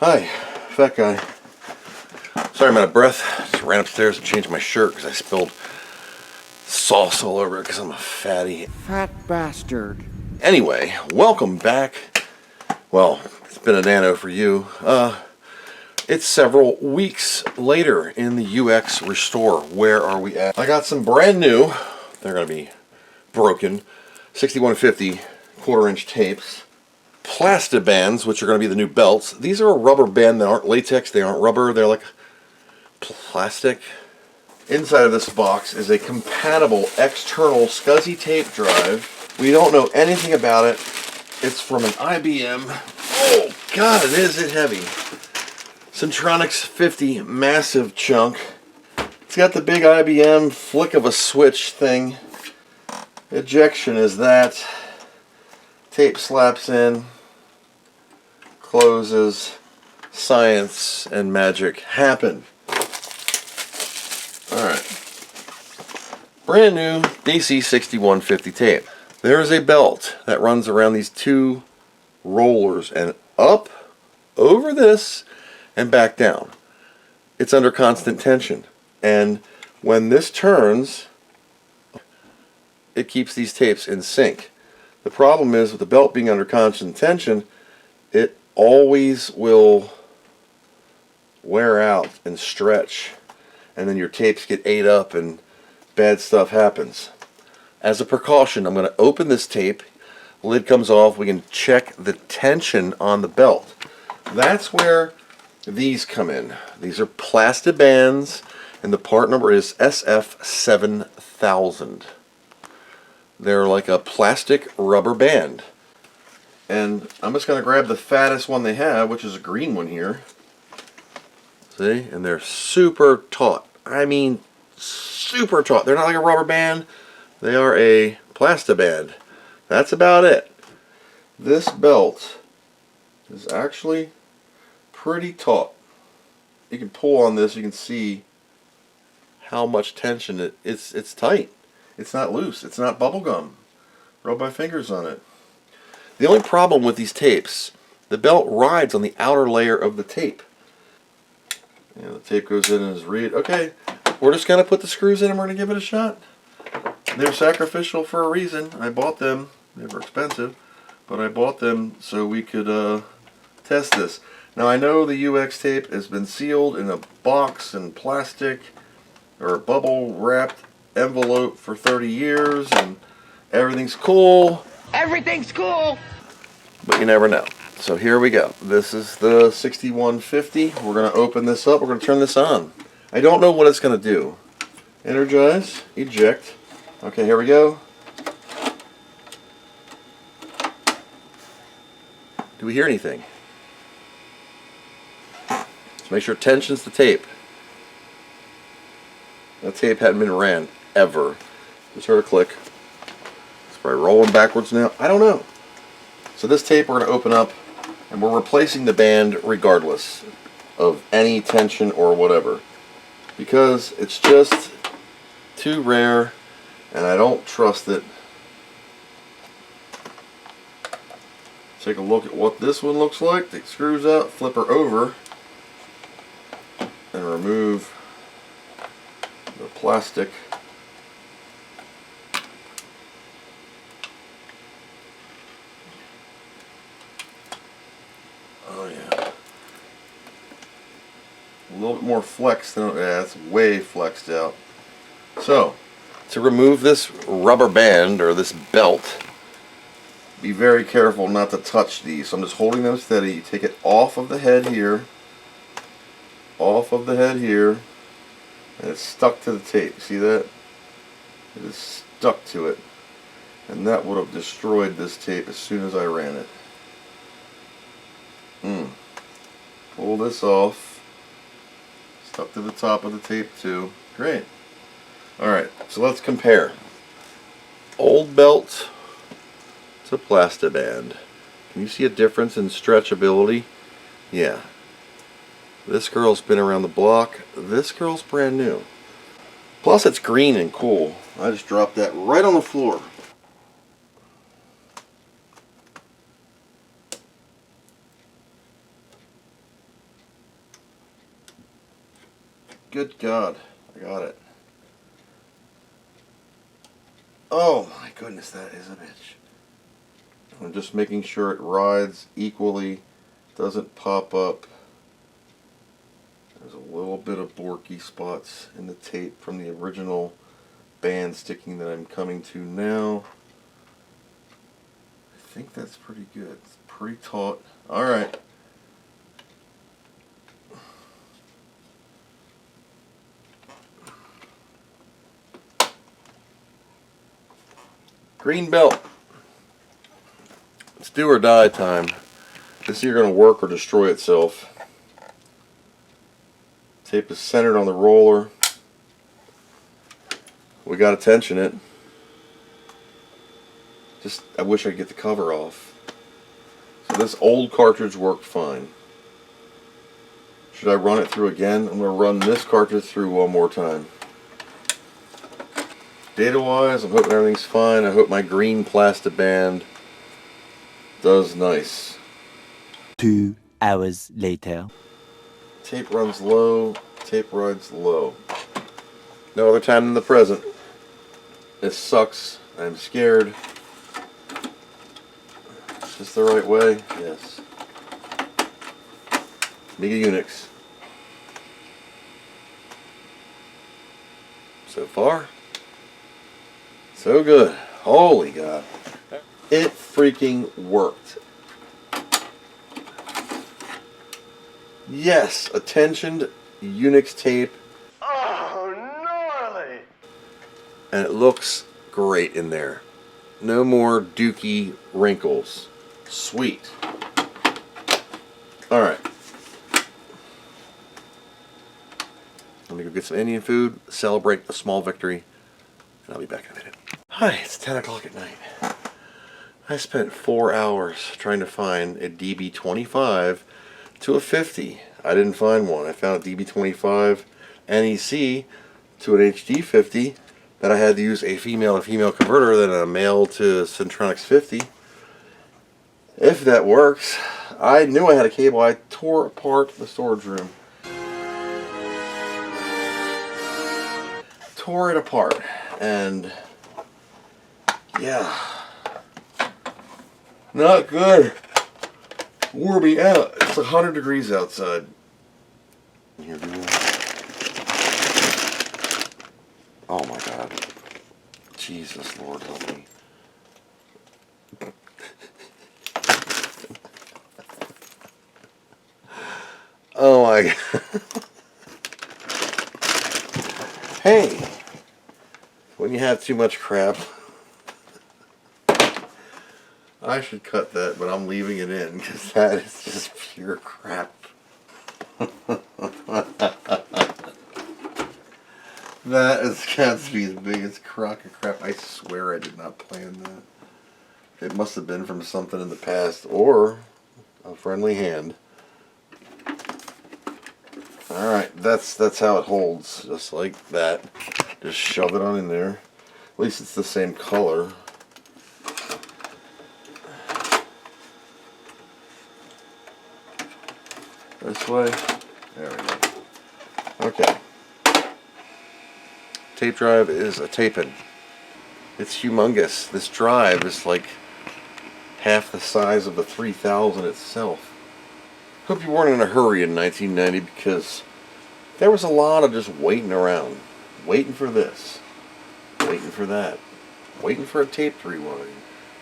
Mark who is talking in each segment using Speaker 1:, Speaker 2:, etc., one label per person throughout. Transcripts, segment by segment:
Speaker 1: Hi, fat guy. Sorry I'm out of breath. Just ran upstairs and changed my shirt because I spilled sauce all over it because I'm a fatty.
Speaker 2: Fat bastard.
Speaker 1: Anyway, welcome back. Well, it's been a nano for you. It's several weeks later in the UX Restore. Where are we at? I got some brand new, they're going to be broken, 6150 quarter-inch tapes. Plastibands, which are going to be the new belts. These are a rubber band that aren't latex, they aren't rubber, they're like plastic. Inside of this box is a compatible external SCSI tape drive. We don't know anything about it. It's from an IBM. Oh god, is it heavy. Centronics 50 massive chunk. It's got the big IBM flick of a switch thing. Ejection is that. Tape slaps in, closes, science and magic happen. Alright. Brand new DC 6150 tape. There is a belt that runs around these two rollers and up over this and back down. It's under constant tension. And when this turns, it keeps these tapes in sync. The problem is with the belt being under constant tension, it always will wear out and stretch, and then your tapes get ate up and bad stuff happens. As a precaution, I'm going to open this tape, lid comes off, we can check the tension on the belt. That's where these come in. These are Plastibands, and the part number is SF7000. They're like a plastic rubber band. And I'm just going to grab the fattest one they have, which is a green one here. See? And they're super taut. I mean, super taut. They're not like a rubber band. They are a Plastiband. That's about it. This belt is actually pretty taut. You can pull on this, you can see how much tension it's tight. It's not loose. It's not bubble gum. Rub my fingers on it. The only problem with these tapes, the belt rides on the outer layer of the tape. Yeah, the tape goes in and is okay, we're just going to put the screws in and we're going to give it a shot. They're sacrificial for a reason. I bought them. They were expensive, but I bought them so we could test this. Now I know the UX tape has been sealed in a box and plastic or bubble wrapped envelope for 30 years and everything's cool.
Speaker 2: Everything's cool!
Speaker 1: But you never know. So here we go. This is the 6150. We're going to open this up. We're going to turn this on. I don't know what it's going to do. Energize. Eject. Okay, here we go. Do we hear anything? Let's make sure it tensions the tape. That tape hadn't been ran ever. Just heard a click. It's probably rolling backwards now. I don't know. So this tape we're going to open up and we're replacing the band regardless of any tension or whatever, because it's just too rare and I don't trust it. Take a look at what this one looks like. Take screws out, flip her over and remove the plastic. Oh yeah. A little bit more flexed than, yeah, it's way flexed out. So, to remove this rubber band or this belt, be very careful not to touch these. So I'm just holding them steady. You take it off of the head here, off of the head here, and it's stuck to the tape. See that? It is stuck to it. And that would have destroyed this tape as soon as I ran it. Pull this off. Stuck to the top of the tape too. Great. Alright, so let's compare. Old belt to Plastiband. Can you see a difference in stretchability? Yeah. This girl's been around the block. This girl's brand new. Plus it's green and cool. I just dropped that right on the floor. Good God. I got it. Oh my goodness, that is a bitch. I'm just making sure it rides equally, doesn't pop up. There's a little bit of borky spots in the tape from the original band sticking that I'm coming to now. I think that's pretty good. It's pretty taut. Alright. Green belt. It's do or die time. This is either going to work or destroy itself. Tape is centered on the roller. We got to tension it. Just, I wish I could get the cover off. So this old cartridge worked fine. Should I run it through again? I'm going to run this cartridge through one more time. Data wise, I'm hoping everything's fine. I hope my green plastic band does nice.
Speaker 3: 2 hours later.
Speaker 1: Tape runs low, tape rides low. No other time than the present. This sucks. I'm scared. Is this the right way? Yes. Amiga Unix. So far, so good. Holy God. It freaking worked. Yes, a tensioned Unix tape.
Speaker 4: Oh, gnarly!
Speaker 1: And it looks great in there. No more dookie wrinkles. Sweet. Alright. Let me go get some Indian food, celebrate a small victory, and I'll be back in a minute. Hi, it's 10 o'clock at night. I spent 4 hours trying to find a DB25 to a 50. I didn't find one. I found a DB25 NEC to an HD50 that I had to use a female to female converter than a male to Centronics 50. If that works, I knew I had a cable. I tore apart the storage room. Tore it apart, and yeah, not good. Wore me out. It's 100 degrees outside. Here we go. Oh my God. Jesus, Lord help me. Oh my God. Hey, when you have too much crap, I should cut that, but I'm leaving it in because that is just pure crap. That has got to be the biggest crock of crap. I swear I did not plan that. It must have been from something in the past or a friendly hand. Alright, that's how it holds, just like that. Just shove it on in there. At least it's the same color. This way. There we go. Okay. Tape drive is a taping. It's humongous. This drive is like half the size of the 3000 itself. Hope you weren't in a hurry in 1990 because there was a lot of just waiting around. Waiting for this. Waiting for that. Waiting for a tape to rewind.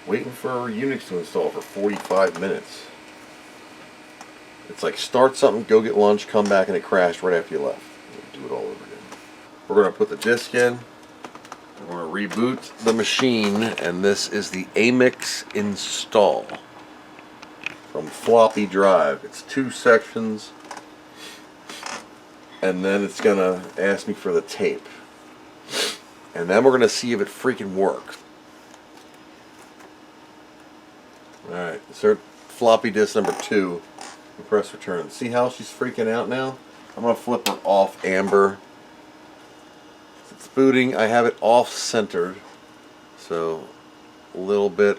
Speaker 1: Waiting for Unix to install for 45 minutes. It's like start something, go get lunch, come back, and it crashed right after you left. Do it all over again. We're going to put the disk in. We're going to reboot the machine, and this is the Amix install from floppy drive. It's 2 sections, and then it's going to ask me for the tape. And then we're going to see if it freaking works. Alright, insert floppy disk number 2. And press return. See how she's freaking out now? I'm going to flip her off amber. As it's booting, I have it off centered. So, a little bit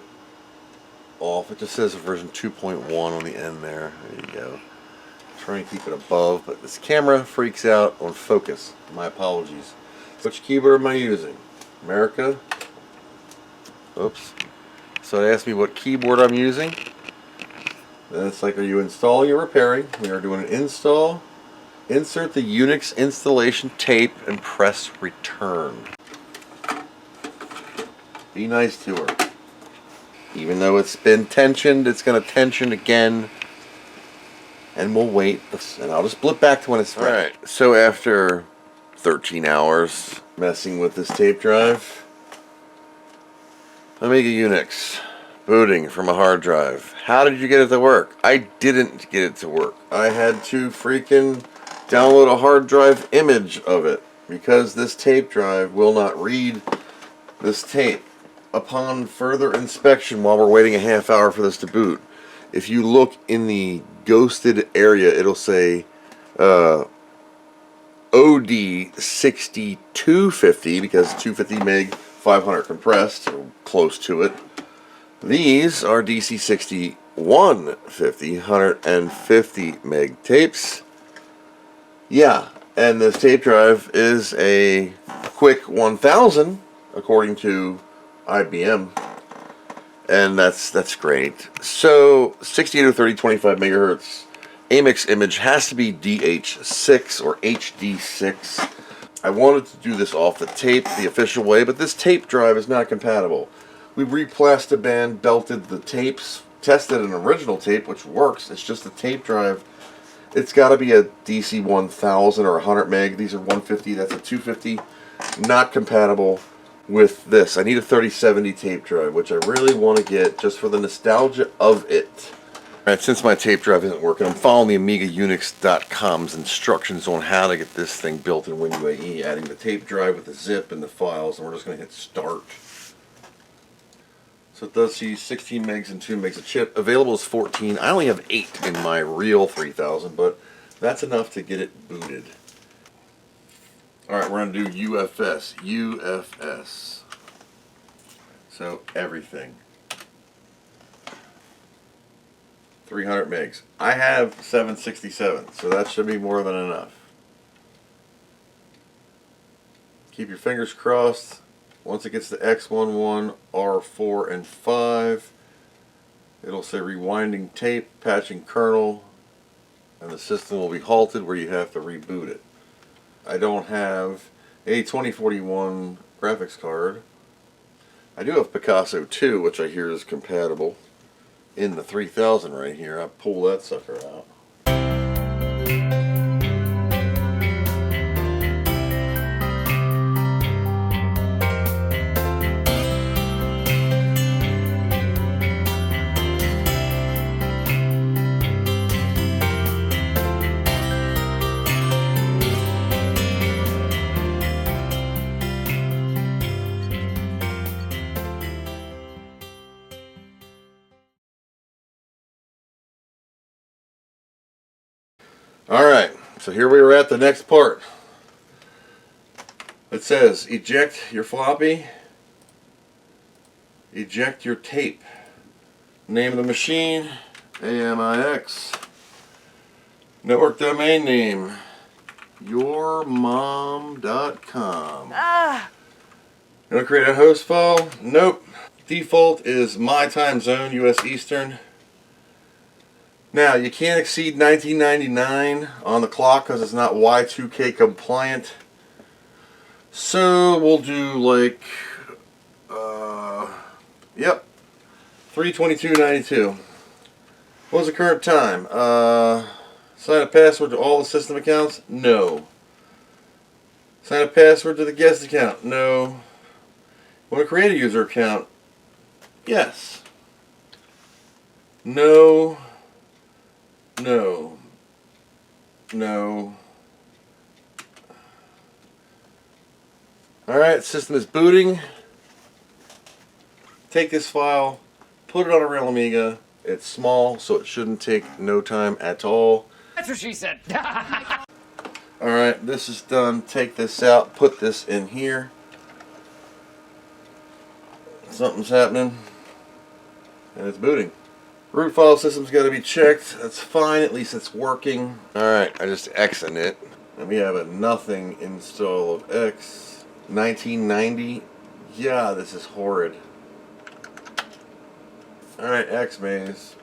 Speaker 1: off. It just says version 2.1 on the end there. There you go. Try and keep it above, but this camera freaks out on focus. My apologies. Which keyboard am I using? America. Oops. So it asked me what keyboard I'm using. Then it's like, are you installing or repairing? We are doing an install. Insert the Unix installation tape and press return. Be nice to her. Even though it's been tensioned, it's going to tension again. And we'll wait. And I'll just blip back to when it's ready. Alright, so after 13 hours messing with this tape drive, Amiga Unix. Booting from a hard drive. How did you get it to work? I didn't get it to work. I had to freaking download a hard drive image of it because this tape drive will not read this tape. Upon further inspection, while we're waiting a half hour for this to boot, if you look in the ghosted area, it'll say OD6250 because 250 meg, 500 compressed, or close to it. These are DC6150, 150 meg tapes. Yeah, and this tape drive is a quick 1000, according to IBM. And that's great. So 6830 25 megahertz Amix image has to be DH6 or HD6. I wanted to do this off the tape the official way, but this tape drive is not compatible. We re-plastaband belted the tapes, tested an original tape which works. It's just a tape drive. It's got to be a DC 1000 or 100 meg. These are 150. That's a 250. Not compatible with this. I need a 3070 tape drive, which I really want to get just for the nostalgia of it. Alright, since my tape drive isn't working, I'm following the AmigaUnix.com's instructions on how to get this thing built in WinUAE, adding the tape drive with the zip and the files, and we're just going to hit start. So it does see 16 megs and 2 megs of chip. Available is 14. I only have 8 in my real 3000, but that's enough to get it booted. Alright, we're going to do UFS. UFS. So everything. 300 megs. I have 767, so that should be more than enough. Keep your fingers crossed. Once it gets to X11, R4, and 5, it'll say rewinding tape, patching kernel, and the system will be halted where you have to reboot it. I don't have a 2041 graphics card. I do have Picasso 2, which I hear is compatible in the 3000 right here. I pull that sucker out. Alright, so here we are at the next part. It says eject your floppy, eject your tape. Name of the machine, AMIX. Network domain name, yourmom.com. Gonna create a host file? Nope. Default is my time zone, US Eastern. Now, you can't exceed 1999 on the clock because it's not Y2K compliant. So we'll do like, yep, 3/22/92. What's the current time? Sign a password to all the system accounts? No. Sign a password to the guest account? No. Want to create a user account? Yes. No. No. No. Alright, system is booting. Take this file, put it on a real Amiga. It's small, so it shouldn't take no time at all.
Speaker 2: That's what she said.
Speaker 1: Alright, this is done. Take this out, put this in here. Something's happening. And it's booting. Root file system's got to be checked. That's fine. At least it's working. Alright, I just X'ing it. And we have a nothing install of X. 1990. Yeah, this is horrid. Alright, X maze.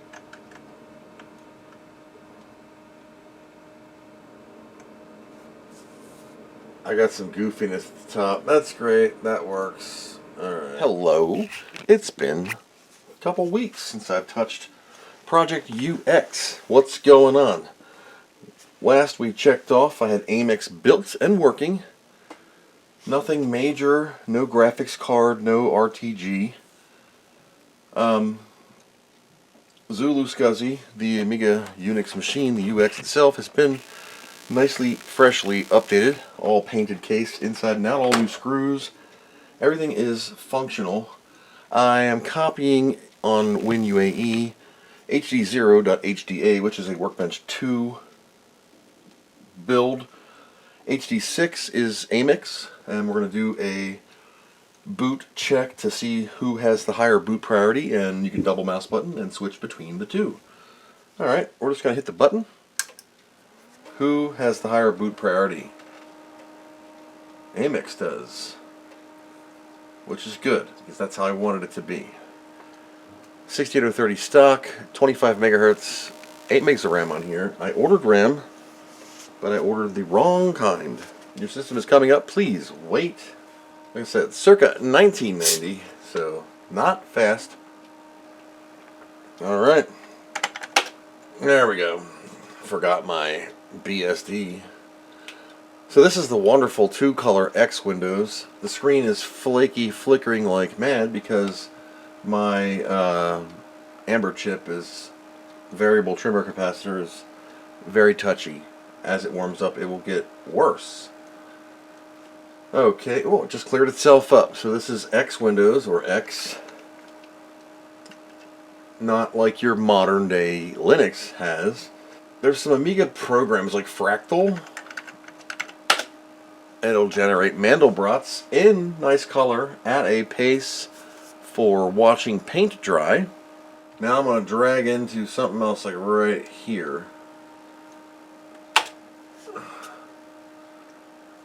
Speaker 1: I got some goofiness at the top. That's great. That works. Alright. Hello. It's been a couple weeks since I've touched Project UX. What's going on? Last we checked off, I had Amix built and working. Nothing major, no graphics card, no RTG. Zulu SCSI, the Amiga Unix machine, the UX itself has been nicely, freshly updated. All painted case inside and out, all new screws. Everything is functional. I am copying on WinUAE HD0.HDA, which is a Workbench 2 build. HD6 is Amix, and we're going to do a boot check to see who has the higher boot priority, and you can double mouse button and switch between the two. Alright, we're just going to hit the button. Who has the higher boot priority? Amix does, which is good, because that's how I wanted it to be. 6830 stock, 25 megahertz, 8 megs of RAM on here. I ordered RAM, but I ordered the wrong kind. Your system is coming up, please wait. Like I said, circa 1990, so not fast. Alright, there we go. Forgot my BSD. So this is the wonderful 2-color X windows. The screen is flaky, flickering like mad because my amber chip is variable trimmer capacitor is very touchy. As it warms up, it will get worse. Okay, oh, it just cleared itself up. So this is X Windows, or X. Not like your modern day Linux has. There's some Amiga programs like Fractal. And it'll generate Mandelbrot's in nice color at a pace for watching paint dry. Now I'm going to drag into something else like right here.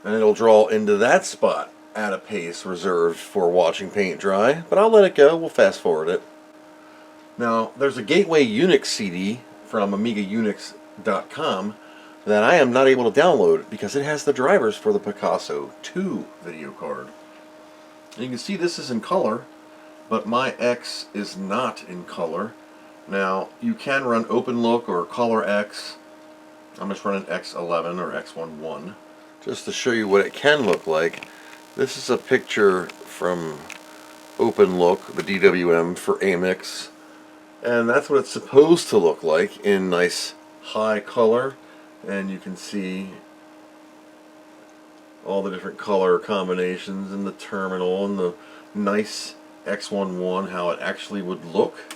Speaker 1: And it'll draw into that spot at a pace reserved for watching paint dry. But I'll let it go. We'll fast forward it. Now, there's a Gateway Unix CD from AmigaUnix.com that I am not able to download because it has the drivers for the Picasso 2 video card. And you can see this is in color, but my X is not in color. Now, you can run OpenLook or Color X. I'm just running X11 or X11. Just to show you what it can look like. This is a picture from OpenLook, the DWM for Amix. And that's what it's supposed to look like in nice high color. And you can see all the different color combinations in the terminal and the nice X11, how it actually would look.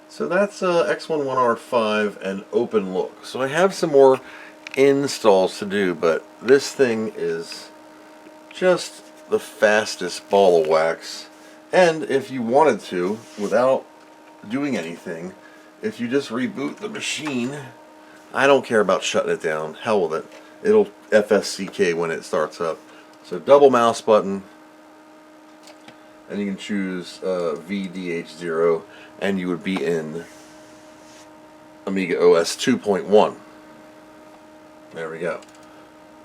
Speaker 1: So that's X11R5 and OpenLook. So I have some more installs to do, but this thing is just the fastest ball of wax. And if you wanted to, without doing anything, if you just reboot the machine, I don't care about shutting it down. Hell with it. It'll FSCK when it starts up. So double mouse button, and you can choose VDH0, and you would be in Amiga OS 2.1. There we go.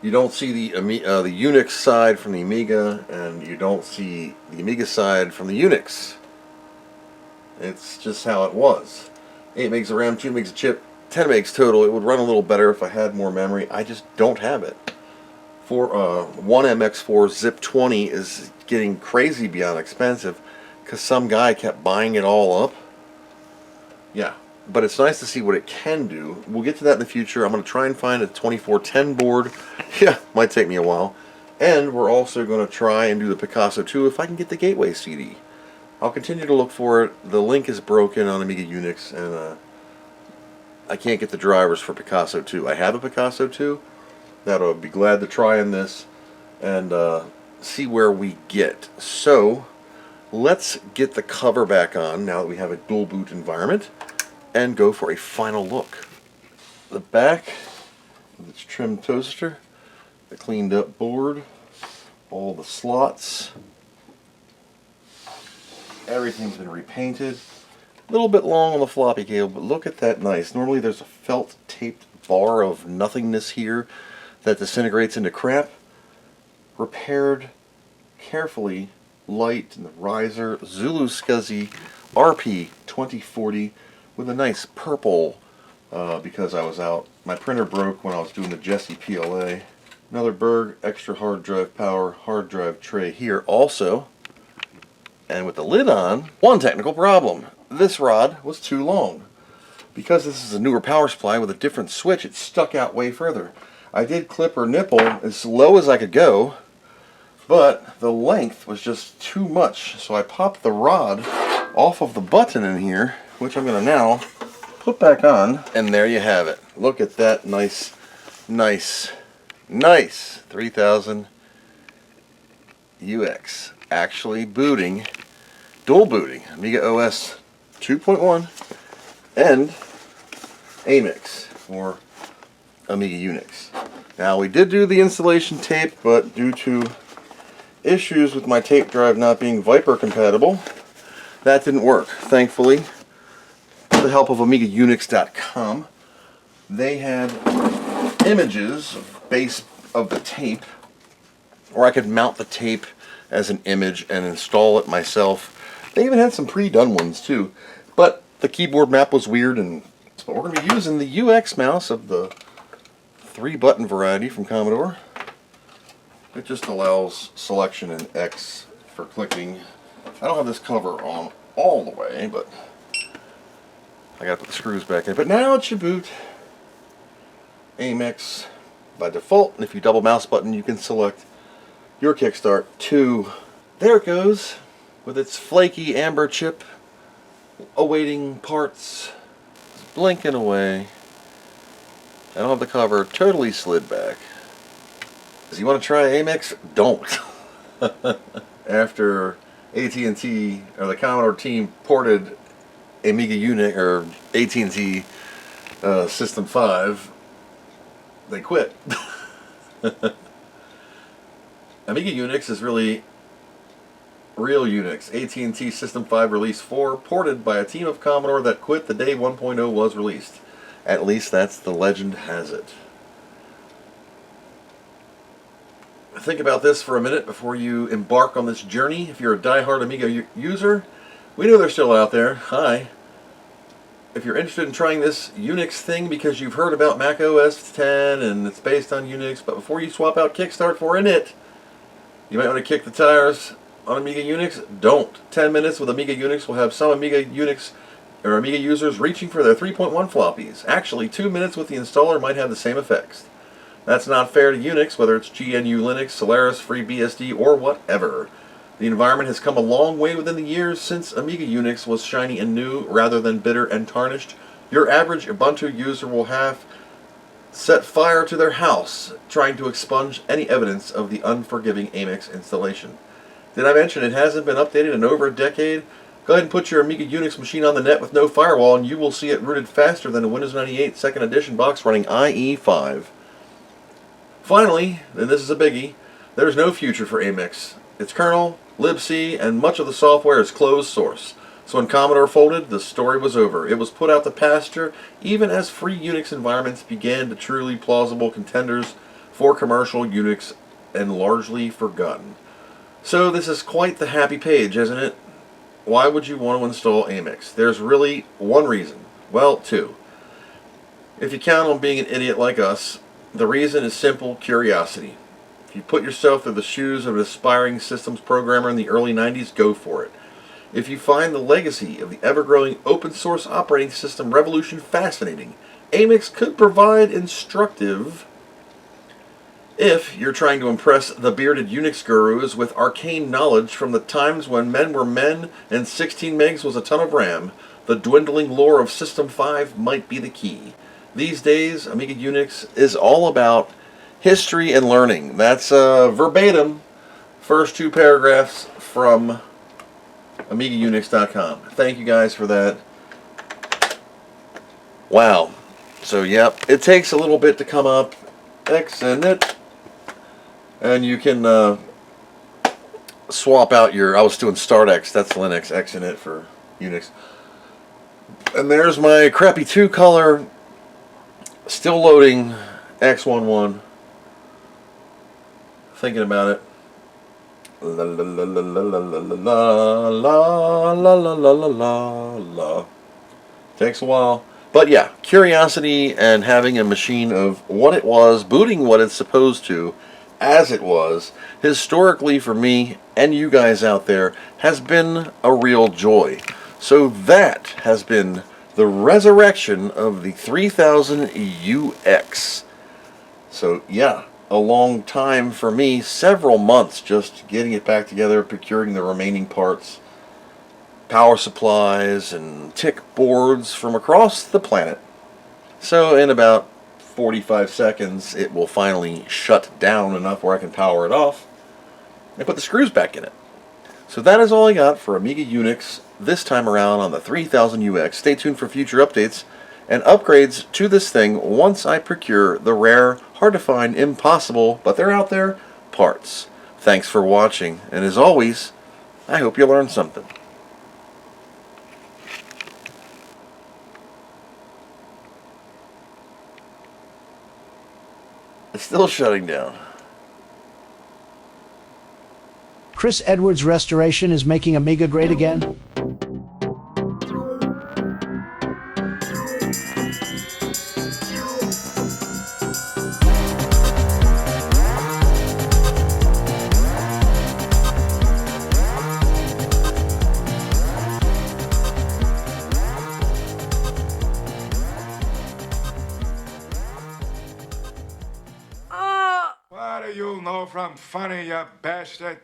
Speaker 1: You don't see the Unix side from the Amiga, and you don't see the Amiga side from the Unix. It's just how it was. 8 megs of RAM, 2 megs of chip, 10 megs total. It would run a little better if I had more memory. I just don't have it. For 1MX4 Zip 20 is getting crazy beyond expensive because some guy kept buying it all up. Yeah. But it's nice to see what it can do. We'll get to that in the future. I'm going to try and find a 2410 board. Yeah, might take me a while. And we're also going to try and do the Picasso 2 if I can get the Gateway CD. I'll continue to look for it. The link is broken on Amiga Unix, and I can't get the drivers for Picasso 2. I have a Picasso 2 that I'll be glad to try in this and see where we get. So, let's get the cover back on now that we have a dual boot environment. and go for a final look. The back of its trimmed toaster, the cleaned up board, all the slots, everything's been repainted. A little bit long on the floppy cable, but look at that nice. Normally there's a felt taped bar of nothingness here that disintegrates into crap. Repaired carefully, light in the riser, Zulu SCSI RP 2040 with a nice purple because I was out. My printer broke when I was doing the Jesse PLA. Another Berg extra hard drive power hard drive tray here also. And with the lid on, one technical problem. This rod was too long. Because this is a newer power supply with a different switch, it stuck out way further. I did clip her nipple as low as I could go, but the length was just too much. So I popped the rod off of the button in here, which I'm going to now put back on. And there you have it. Look at that nice 3000 UX. Actually booting, dual booting, Amiga OS 2.1 and Amix or Amiga Unix. Now we did do the installation tape, but due to issues with my tape drive not being Viper compatible, that didn't work. Thankfully, with the help of AmigaUnix.com, they had images of base of the tape, or I could mount the tape as an image and install it myself. They even had some pre-done ones too, but the keyboard map was weird, and so we're going to be using the UX mouse of the 3-button variety from Commodore. It just allows selection in X for clicking. I don't have this cover on all the way, but I got to put the screws back in. But now it should boot Amix by default, and if you double mouse button, you can select your Kickstart 2. There it goes, with its flaky amber chip, awaiting parts, blinking away. I don't have the cover totally slid back. If you want to try Amix, don't. After AT&T, or the Commodore team, ported Amiga Unix, or AT&T System 5, they quit. Amiga Unix is really real Unix. AT&T System 5 Release 4, ported by a team of Commodore that quit the day 1.0 was released. At least that's the legend has it. Think about this for a minute before you embark on this journey. If you're a die-hard Amiga user, we know they're still out there. Hi. If you're interested in trying this Unix thing because you've heard about Mac OS 10 and it's based on Unix, but before you swap out Kickstart for init, you might want to kick the tires on Amiga Unix. Don't. 10 minutes with Amiga Unix will have some Amiga Unix or Amiga users reaching for their 3.1 floppies. Actually, 2 minutes with the installer might have the same effects. That's not fair to Unix, whether it's GNU Linux, Solaris, FreeBSD, or whatever. The environment has come a long way within the years since Amiga Unix was shiny and new rather than bitter and tarnished. Your average Ubuntu user will have set fire to their house trying to expunge any evidence of the unforgiving Amix installation. Did I mention it hasn't been updated in over a decade? Go ahead and put your Amiga Unix machine on the net with no firewall and you will see it rooted faster than a Windows 98 2nd edition box running IE5. Finally, and this is a biggie, there is no future for Amix. Its kernel, libc, and much of the software is closed source. So when Commodore folded, the story was over. It was put out to pasture even as free Unix environments began to truly plausible contenders for commercial Unix and largely forgotten. So this is quite the happy page, isn't it? Why would you want to install Amix? There's really one reason. Well, two. If you count on being an idiot like us, the reason is simple curiosity. If you put yourself through the shoes of an aspiring systems programmer in the early 90s, go for it. If you find the legacy of the ever-growing open source operating system revolution fascinating, Amix could provide instructive. If you're trying to impress the bearded Unix gurus with arcane knowledge from the times when men were men and 16 megs was a ton of RAM, the dwindling lore of System 5 might be the key. These days, Amiga Unix is all about history and learning. That's verbatim, first 2 paragraphs from AmigaUnix.com. Thank you guys for that. Wow. So, yep, it takes a little bit to come up. X and it. And you can swap out your, I was doing Start X, that's Linux, X and it for Unix. And there's my crappy 2-color, still loading X11. Thinking about it. La la la la la la la la la la la la la. Takes a while. But yeah, curiosity and having a machine of what it was, booting what it's supposed to, as it was, historically for me and you guys out there, has been a real joy. So that has been the resurrection of the 3000 UX. So yeah, a long time for me, several months just getting it back together, procuring the remaining parts, power supplies and tick boards from across the planet. So in about 45 seconds it will finally shut down enough where I can power it off and put the screws back in it. So that is all I got for Amiga Unix this time around on the 3000 UX. Stay tuned for future updates and upgrades to this thing once I procure the rare, hard to find, impossible, but they're out there, parts. Thanks for watching, and as always, I hope you learned something. It's still shutting down.
Speaker 5: Chris Edwards Restoration is making Amiga great again.
Speaker 6: What do you know from funny, you bastard?